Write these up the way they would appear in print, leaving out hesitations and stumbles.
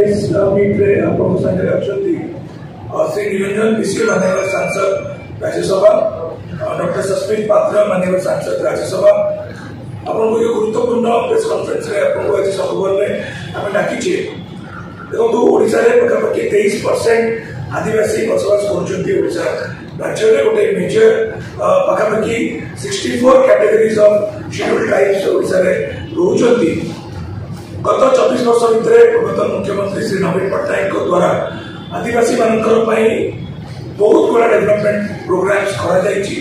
Press meet रे आपको संगे अछंती श्री निरंजन मिश्र माननीय सांसद राज्यसभा डॉक्टर सस्मित पात्र माननीय सांसद राज्यसभा आपको ये गुरुत्वपूर्ण प्रेस कॉन्फ्रेंस रे आपको आज सबोर में हम डाकी छे देखो ओडिसा रे पाखापाखि 23% आदिवासी बसवास करछंती ओडिसा राज्य रे गोटे मेजर पाखापाखि 64 categories of scheduled tribes Odisha रे रहउछंती गत 24 वर्ष भितर पूर्वतन मुख्यमंत्री श्री नवीन पट्टनायक द्वारा आदिवासी मानकर बहुत गुड़ा डेवलपमेंट प्रोग्राम्स करा जायछि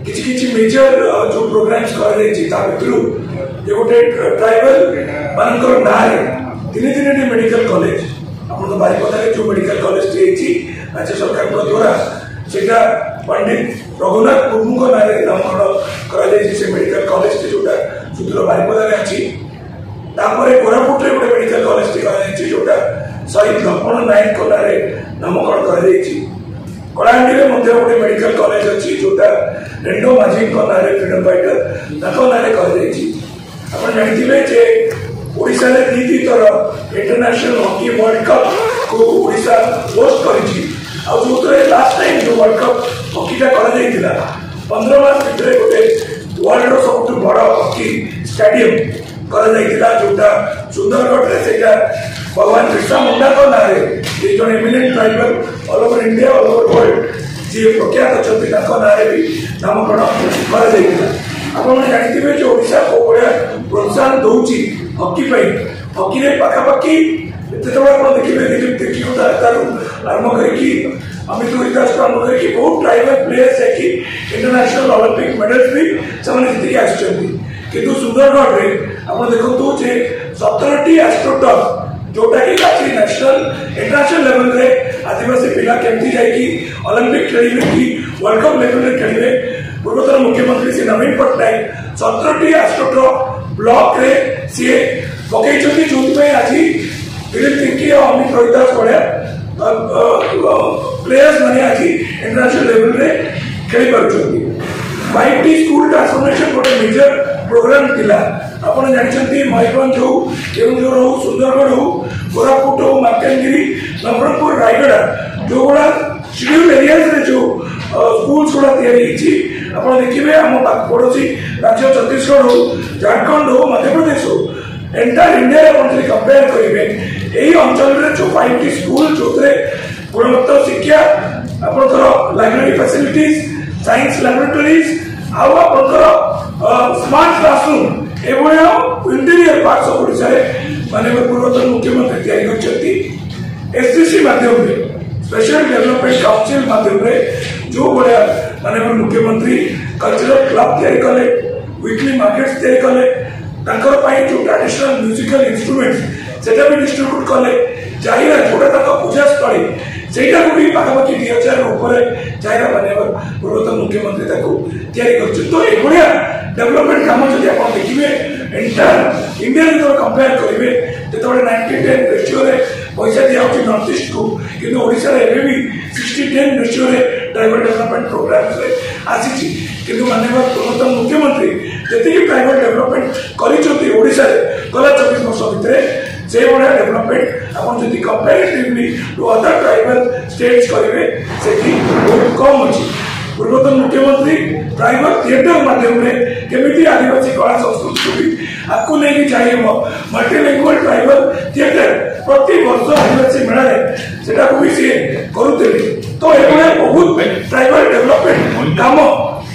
किछि मेजर जो प्रोग्राम्स करा जायछि ता भितरु जे गोटे ट्राइबल मानकर नारे तीन मेडिकल कॉलेज अपन तो बारिपदा रे जो मेडिकल कॉलेज छि राज्य सरकार द्वारा सेटा पंडित रघुनाथ मुर्मू को नारे नामकरण करा जायछि से मेडिकल कॉलेज जोटा सुदूर बारिपदा रे अछि तापरे कोरापुट रे गोटे मेडिकल कॉलेज करा जायछि जोटा शहीद लक्ष्मण नायक को नारे नामकरण करा जायछि कलाहांडी रे मध्ये गोटे मेडिकल कॉलेज अछि जोटा रेंडो माझी को नारे फ्रीडम फाइटर ताको नारे करा जायछि अपन जानिथिबे जे ओडिसा रे दीदी तर इंटरनेशनल हॉकी वर्ल्ड कप को ओडिसा होस्ट करिछि आ जोतरे लास्ट टाइम जो वर्ल्ड कप हॉकी का करा जायतिला 15 मास भितरे गोटे वर्ल्ड रो सबटु बड़ हॉकी स्टेडियम करा जायतिला जोटा सुंदरगढ़ रे सेटा भगवान बिरसा मुंडा को नारे ये जो eminent tribal all over India all over world जे प्रख्यात अछंती ताको नारे भी नामकरण करा जायतिला आपण जानिथिबे जे ओडिसा को बढिया प्रोत्साहन दउची हॉकी पई हॉकी रे पाखापाखि जेतबे आपण देखिबे देखियो तार आरंभ करी अमित विकास आरंभ करी बहुत ट्राइबल प्लेयर्स है कि इंटरनेशनल ओलंपिक मेडल्स भी ସେମାନେ ଜିତିକି ଆସିଛନ୍ତି କିନ୍ତୁ ସୁନ୍ଦରଗଡ଼ ରେ आपण देखंतु जे 17टी एस्ट्रोटर्फ जोटा कि काची नेशनल इंटरनेशनल लेवल रे आदिवासी पिला केमती जाय कि ओलंपिक खेलिबे कि वर्ल्ड कप लेवल रे खेलिबे पूर्वतन मुख्यमंत्री श्री नवीन पट्टनायक 17टी एस्ट्रोटर्फ ब्लॉक रे से पकई छथि जोत में आज दिलीप तिर्की और अमित रोहिदास बड़े प्लेयर्स माने आज इंटरनेशनल लेवल रे खेली पारुछथि 5टी स्कूल ट्रांसफॉर्मेशन गोटे मेजर प्रोग्राम थिला आपण जानिछंती मयूरभंज हो केउंझर हो सुंदरगढ़ हो कोरापुट हो मालकानगिरी नवरंगपुर रायगढ़ जो गुड़ा शेड्यूल्ड एरियाज रे जो स्कूल्स गुड़ा तैयारी हिची आपण देखिबे हम पड़ोसी राज्य छत्तीसगढ़ हो झारखंड हो मध्य प्रदेश हो एंटायर इंडिया रे आपण कंपेयर करिवे एही अंचल रे जो 5टी स्कूल जोतरे गुणवत्ता शिक्षा आपनकर लाइब्रेरी फैसिलिटीज साइंस लैबोरेटरीज आउ आपनकर स्मार्ट क्लासरूम एवं इंटीरियर पार्ट्स ऑफ ओडिसा रे माननीय पूर्वतन मुख्यमंत्री तैयारी करछथि एससीसी माध्यम रे स्पेशल डेवलपमेंट काउंसिल माध्यम रे जो बड़े माननीय मुख्यमंत्री कल्चरल क्लब तैयारी कले वीकली मार्केट्स तैयारी कले तांकर पाई जो ट्रेडिशनल म्यूजिकल इंस्ट्रूमेंट्स सेटा भी डिस्ट्रीब्यूट कले जाहिरा जोटा ताका पूजा स्थली सेटा को भी पाखापाखि 2000 ऊपर जाहिरा माननीय पूर्वतन मुख्यमंत्री ताको तैयारी करछ तो ए बढ़िया डेवलपमेंट काम जदि आपण देखिबे एंटायर इंडिया जो कंपेयर करिवे जेतबे 90-10 रेशियो रे पैसा दिया होची नॉर्थ ईस्ट को किंतु ओडिसा रे एबे भी 60-10 रेशियो रे ट्राइबल डेवलपमेंट प्रोग्राम्स रे आसीची किंतु माननीय पूर्वतन मुख्यमंत्री जति ट्राइबल डेवलपमेंट करिछथि ओडिसा रे गला 24 वर्ष भितरे से बड़ा डेवलपमेंट आपण जति comparatively to other tribal states करिवे सेठी बहुत कम अछि पूर्वतन मुख्यमंत्री ट्राइबल थिएटर माध्यम रे केमिति आदिवासी कला संस्कृति आपको लेके चाहिए मल्टीलिंगुअल ट्राइबल थिएटर प्रति वर्ष आदिवासी मेला रे सेटा को भी से करूतले तो एबे बहुत ट्राइबल डेवलपमेंट काम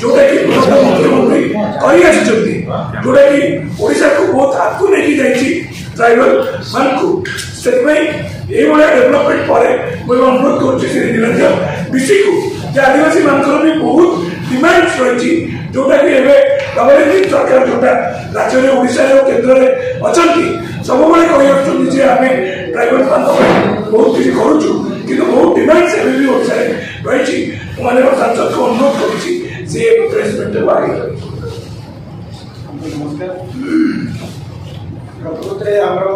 जोटा कि पूर्वतन मुख्यमंत्री करि आछथि जोटा कि ओडिसा को बहुत आगु लेके जाईछि ट्राइबल मान को सेतमै ए बड़ा डेवलपमेंट पारे मैं अनुरोध करछि श्री निरंजन बिसी को जे आदिवासी मानकर भी बहुत डिमांड्स रही जोटा कि एबे गवर्नमेंट सरकार जोटा राज्य रे ओडिसा रे केंद्र रे अछंती सब बळे कहि आछंती जे हमें ट्राइबल मान बहुत किछि करूछु किंतु बहुत डिमांड्स एबे भी ओडिसा रे रही माने सांसद को अनुरोध करछि से प्रेसमेंट बागी नमस्कार प्रकृति आमर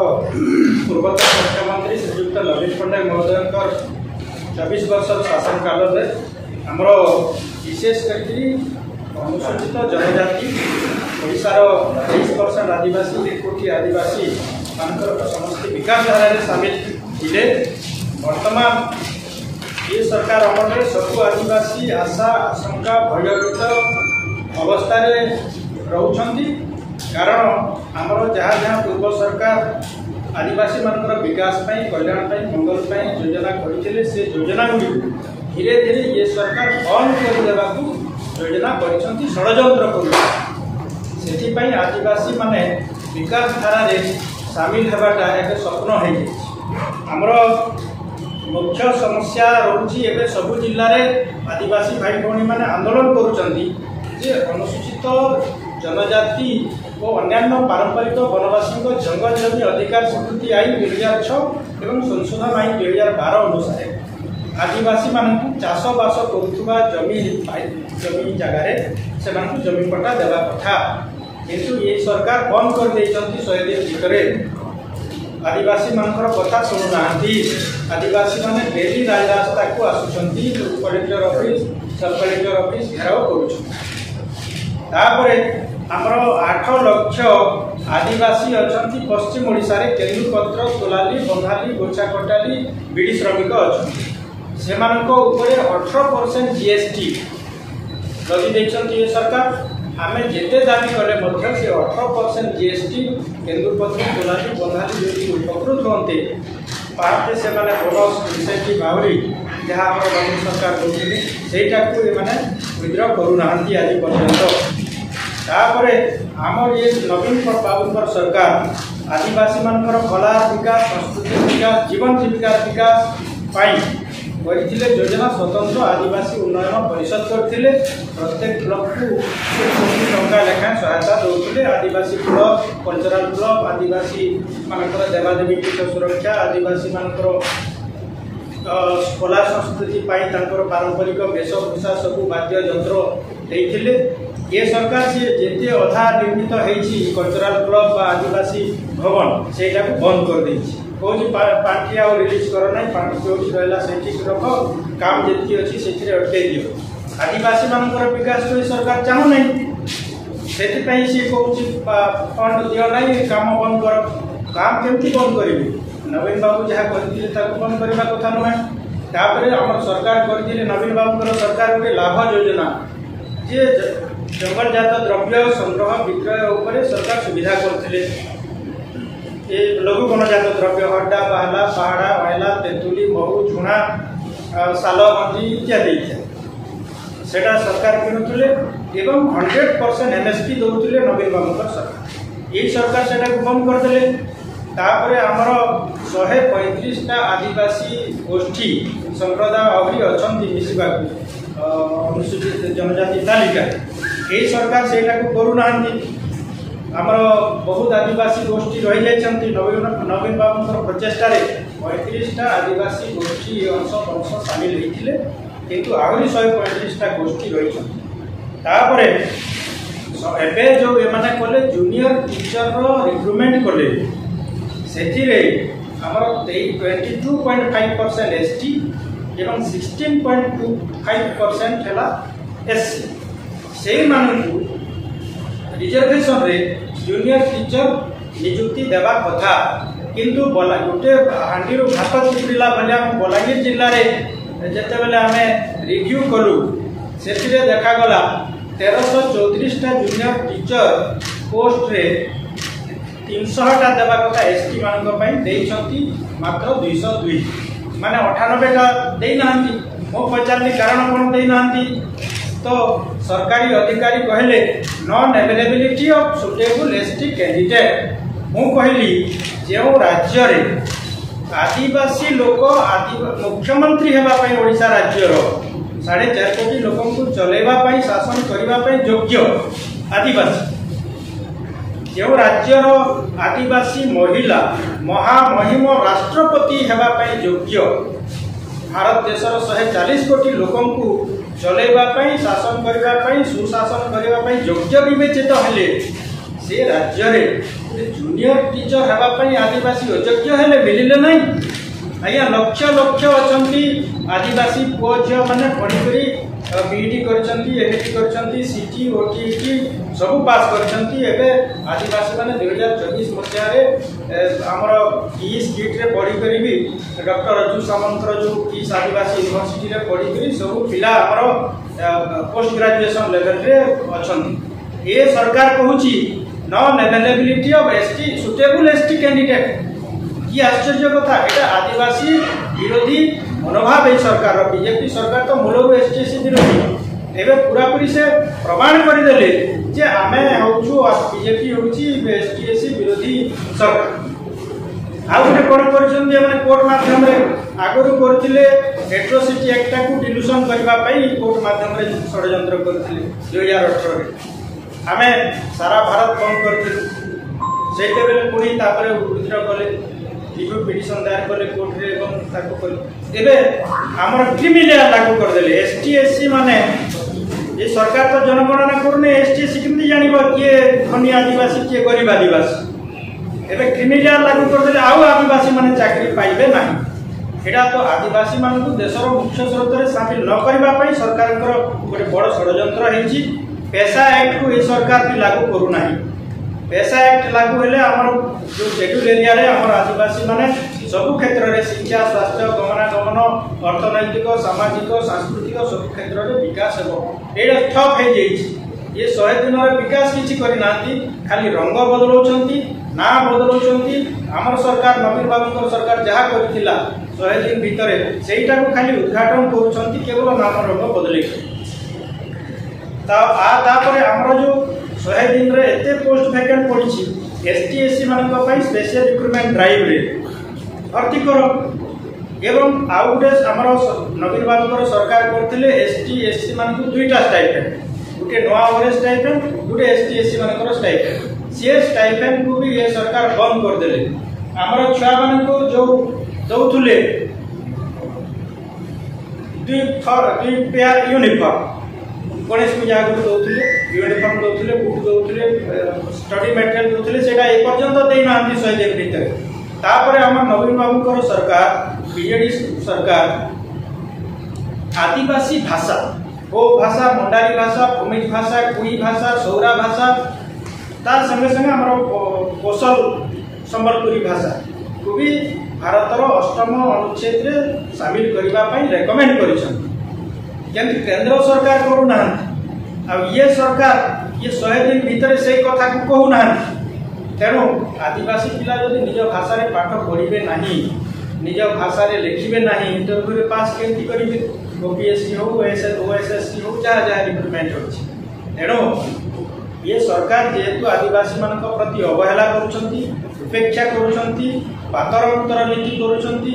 पूर्वतन मुख्यमंत्री श्रीयुक्त नवीन पट्टनायक महोदय 24 वर्ष शासन काल में आमर विशेष करके अनुसूचित जनजाति ओडिशार 23% आदिवासी 1 कोटी आदिवासी मानकर समस्त विकास धारा सामिल थे। वर्तमान ये सरकार अमल सबू आदिवासी आशा आशंका भयभीत अवस्था रोचंती कारण आमर जहाँ जहाँ पूर्व सरकार आदिवासी मानकर विकास कल्याण मंगल योजना करते से योजना गुड़ी धीरे धीरे ये सरकार बंद करदेवा योजना कर षड्यंत्र कर आदिवासी माने विकास धारा सामिल होगाटा एक स्वप्न होमर मुख्य समस्या रोचे एवं सबू जिले में आदिवासी भाई भौणी मैंने आंदोलन कर अनुसूचित जनजाति और अन्य पारंपरिक वनवासी जंगल जमी अधिकार स्वीकृति आईन 2006 एवं संशोधन आईन 2012 अनुसार आदिवासी मानक चाष बास करुवा जमी जगार से जमी पट्टा देवा कथा किंतु ये सरकार बंद कर 100 दिन भितर आदिवासी मानकर कथा शुणुना आदिवासी माने डेली राजरास्ता को आसुचंती कलेक्टर ऑफिस सब कलेक्टर ऑफिस घेराव करुछन आमर 8 लाख आदिवासी अच्छा पश्चिम ओडिशा रे केन्दुपत्र तोलाली बंधाली गोछा कटाली बीड़ी श्रमिक अच्छा से 18% जीएसटी लगी देखते ये सरकार आम जिते दाबी कले से 18% जीएसटी केन्दुपत्र तोलाली बंधाली जो उपकृत होते पार्टे से बोनस इनसेंटिव आहरी जहाँ आम राज्य सरकार करें सहीटा को विद्रह करूना आज पर्यंत तापर आम ये नवीन बाबू सरकार आदिवासी मानकर कला विकास संस्कृति विकास जीवन जीविका विकास करते योजना स्वतंत्र आदिवासी उन्नयन परिषद करते प्रत्येक ब्लॉक को 1 टंका लेखाएं सहायता दौते आदिवासी क्लब कल्चरल क्लब आदिवासी मानकर देवादेवी पीठ सुरक्षा आदिवासी मानकर कला संस्कृति पारंपरिक वेशभूषा सबू वाद्य यंत्र देते ये सरकार सी जिते अधा निर्मित होती कल्चरल क्लब आदिवासी भवन से बंद कर देती कौन पार्टी आ रिलीज कर ना पार्टी जो रहा से रख काम जी अच्छी से अटकई दियो आदिवासी मानकर विकास तो सरकार चाहू ना से सी कौन फंड दियो ना काम बंद कर काम केमती बंद करी नवीन बाबू जहाँ करते बंद करने कथा नुहे तापर आम सरकार करते नवीन बाबू सरकार गोटे लाभ योजना जे जंगल जात द्रव्य संग्रह विक्रय उपर सरकार सुविधा करते लघु गणजात द्रव्य हड्डा बाहला पहाड़ा अयला तेतुली महू झुणा साल मंजी इत्यादि सेटा सरकार किणुले एवं 100% एमएसपी दौले नवीन बाबू सरकार ये सरकार से बंद करदे तापर आमर 135टा आदिवासी गोष्ठी संप्रदाय अभी अच्छा मिसवा अनुसूचित जनजाति तालिका ये सरकार से करूना आमर बहुत आदिवासी गोष्ठी रही जाती नवीन बाबू प्रचेषा 35टा आदिवासी गोष्ठी अंश वंश सामिल होते किंतु आहरी 135टा गोष्ठी रही एबे जो एमाने कले जूनियर टीचर रिक्रुटमेंट कले से आमर 22.5% एसटी एवं 16.25% है एससी से मानू रिजर्वेशन रे जूनियर टीचर नियुक्ति देवा कथा किंतु गोटे हांडी भात चिपुड़ा भाया बलांगीर जिले में जिते बेले आम रिव्यू कलु से देखागला 1334टा जूनियर टीचर पोस्ट रे 300टा देवा कथा एसटी मानी मात्र 202 माने 98टा देना मो पचारे कारण कौन देना तो सरकारी अधिकारी कहले non availability of suitable ST candidate मु कहली जो राज्य रे आदिवासी लोक मुख्यमंत्री होगापी ओडिशा राज्यर 4.5 कोटी लोक को चलैवाई शासन करने योग्य आदिवासी जो राज्यर आदिवासी महिला महामहिम राष्ट्रपति होगापी योग्य भारत देशर 140 कोटी लोक को चलैवाई शासन करने सुशासन करने योग्य विवेचित हेले से राज्य रे जूनियर टीचर होगापी आदिवासी अयोग्य हेले मिलिले नहीं आज्ञा लक्ष लक्ष अच्छा आदिवासी पुओ झील मैंने पढ़ी बीईडी करछंती एमईडी करछंती सीटी ओटीईटी सब पास करछंती एबे आदिवासी माने 2024 मसिया रे हमर कीस किट रे पढ़ी करी डॉक्टर रजू सामंतर जो कीस आदिवासी यूनिवर्सिटी रे पढ़ी करी सब पिला हमर पोस्ट ग्रेजुएशन लेवल रे अछंती। ए सरकार कहूची non availability of ST suitable ST candidate कि आश्चर्य कथा एटा आदिवासी विरोधी मनोभाव ए सरकार बीजेपी सरकार तो मूलर एसटीएससी विरोधी एबे पूरा पूरी से प्रमाण कर देले जे आमे होछु बीजेपी होछि एसटीएससी विरोधी सरकार। आ गोटे कोन करछन जे माने कोर्ट माध्यम रे आगरु करथिले एट्रोसिटी एक्ट को डिलूशन करबा पई कोर्ट माध्यम रे षडयंत्र करथिले 2018 रे आमे सारा भारत बंद करथिलु सेते बेले पुनी तापरे विद्रोह कले रिव्यू पिटिशन दायर कले कोर्ट रे एवं ताको कले एबे हमर क्रिमिनल लागू कर देले एसटीएससी माने ये सरकार तो जनगणना करने एसटीएससी केमती जानिबो के धनी आदिवासी के गरीब आदिवासी एबे क्रिमिनल लागू कर देले आउ आदिवासी माने चाकरी पाइबे नाही एडा तो आदिवासी मानकु देशर मुख्य स्रोत रे शामिल न करबा पई सरकार गोटे बड़ षडयंत्र हेछि। पैसा एक्ट को ए सरकार भी लागू करू नाही। पैसा एक्ट लागू हेले हमर जो शेड्यूल एरिया रे हमर आदिवासी माने सब क्षेत्र रे शिक्षा स्वास्थ्य गमनागमन अर्थनैतिक सामाजिक सांस्कृतिक सब क्षेत्र रे विकास हेबो एडा ठप हे जेछि। ये 100 दिन रे विकास किछि करि नांती खाली रंग बदलौछंती ना बदलौछंती। हमर सरकार नवीन बाबूकर सरकार जहा करिथिला 100 दिन भितरे सेइटा को खाली उद्घाटन करूछंती केवल नाम रंग बदलै तापर आमर जो 100 दिन रे एते पोस्ट वैकेंट पड़ी एसटीएससी मान स्पेशल रिक्रुटमेंट ड्राइव रे भर्ती करो एवं आउ गोटे आमर नवीन बाबूकर सरकार करथिले एसटीएससी मान दुईटा स्टाइपेंड गोटे नवा ओरेस स्टाइपेंड गोटे एसटीएससी मान स्टाइपेंड से स्टाइपेंड को भी ये सरकार बंद कर देले। आमर छुआ मान को जो दउथुले दुई पेयर यूनिफॉर्म गणेश पूजा को दउथुले यूनिफॉर्म दउथुले बुट दउथुले स्टडी मटेरियल दउथुले सेटा ए पर्यंत देई नांती 100 दिन भीतर। तापर हमर नवीन बाबूकर सरकार बीजेडी सरकार आदिवासी भाषा ओ भाषा मंडारी भाषा भूमिज भाषा कुई भाषा सौरा भाषा तार संगे संगे हमर कौशल संबलपुरी भाषा को भी भारतर 8म अनुच्छेद रे शामिल करबा पई रेकमेंड करिसन केंद्र केंद्र सरकार करू ना अब ये सरकार ये 100 दिन भीतर से कथा को कहू ना तेणु आदिवासी पिला जदि निज भाषा रे पाठ पढ़िबे नाही निज भाषा रे लिखिबे नाही इंटरव्यू रे पास केंती करिबे ओपीएससी हो ओएसएससी हो जहाँ जहाँ रिक्रुटमेंट होछि। तेणु ये सरकार जेहेतु आदिवासी मान प्रति अवहेला करुछंती उपेक्षा करुछंती पातरंतर नीति करुछंती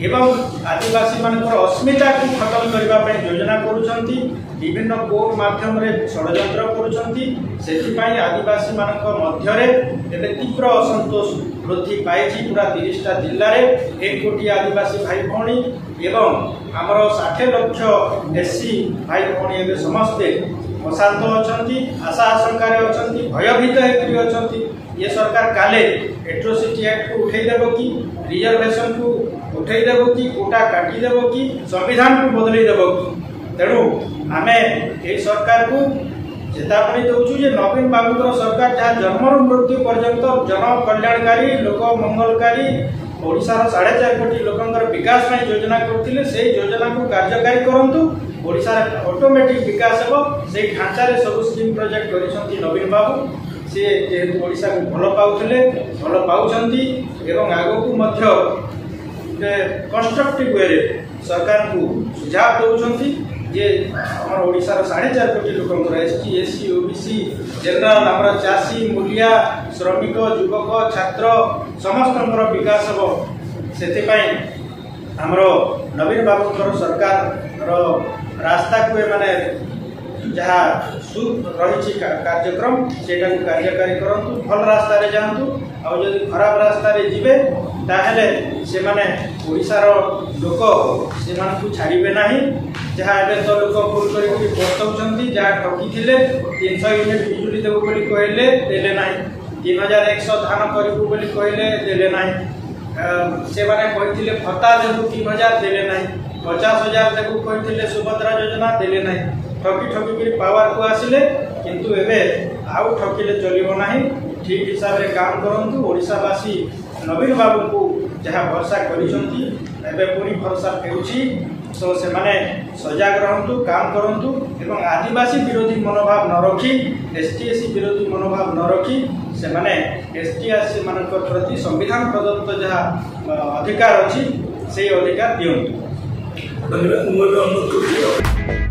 एवं आदिवासी मानकर अस्मिता को खत्म करबा पई योजना करुछंती विभिन्न कोर्ट माध्यम रे षडयंत्र करुछंती सेथिपाई आदिवासी मानक मध्य रे एबे तीव्र असंतोष वृद्धि पाइछि। पूरा 30टा जिल्ला रे 1 कोटी आदिवासी भाई भौणी एवं हमर 60 लाख एससी भाई भौणी एबे समस्ते अशांत अछंती आशा आशंका रे अछंती भयभीत हेकि अछंती। ये सरकार काले एट्रोसिटी एक्ट को उठै देबो कि रिजर्वेशन को उठै देबो कि कोटा काटी देबो कि संविधान को बदलै देबो कि तेणु आमे ए सरकार को चेतावनी दउछु जे नवीन बाबूकर सरकार जहाँ जन्मर मृत्यु पर्यंत जन कल्याणकारी लोक मंगलकारी ओडिशार 4.5 कोटी लोकंकर विकास में योजना करथिले से योजना को कार्यकारी करंतु ओडिशार ऑटोमेटिक विकास हेबो से ढांचा रे सब स्कीम प्रोजेक्ट करिसंती नवीन बाबू से जेहेतु ओडिशा को भल पाउथिले भल पाउछंती एवं आगो को मध्य कंस्ट्रक्टिव वे रे सरकार को सुझाव दउछंती जे हमर ओडिशार 4.5 कोटी लोकंकर एसटी एससी ओबीसी जनरल हमर चासी मूलिया श्रमिक युवक छात्र समस्तंकर विकास हेबो सेति पई हमर नवीन बाबूकर सरकार रो रास्ता को माने जहाँ सु रही कार्यक्रम सेटा को कार्यकारी करंतु भल रास्ता रे जांतु आ जदि खराब रास्ता रे जिबे ताहेले से माने ओडिसा रो लोक से मान को छाड़ीबे नाही। जहाँ एबे तो लोक फुल करी बसौछंती जहाँ ठकी थिले 300 यूनिट बिजुली देबो बोली कहले देले नाही 3100 धान करिबो बोली कहले देले नाही से माने कहिथिले भत्ता देबो 3000 देले नाही 50,000 देबू कहते सुभद्रा योजना देले ना ठकी ठकी पावर को आसिले किंतु एबे आउ ठकिले चलिबो नाही ठीक हिसाब रे काम करंतु ओडिशावासी नवीन बाबू को जहाँ भरसा करिसंती एबे पूरी भरसा फेउची सो से माने सजाग रहंतु काम करंतु एवं आदिवासी विरोधी मनोभाव न रखी एसटी विरोधी मनोभाव न रखी से माने एसटी मानक प्रति संविधान प्रदत्त जहाँ अधिकार अछि से अधिकार दियंतु। धन्यवाद।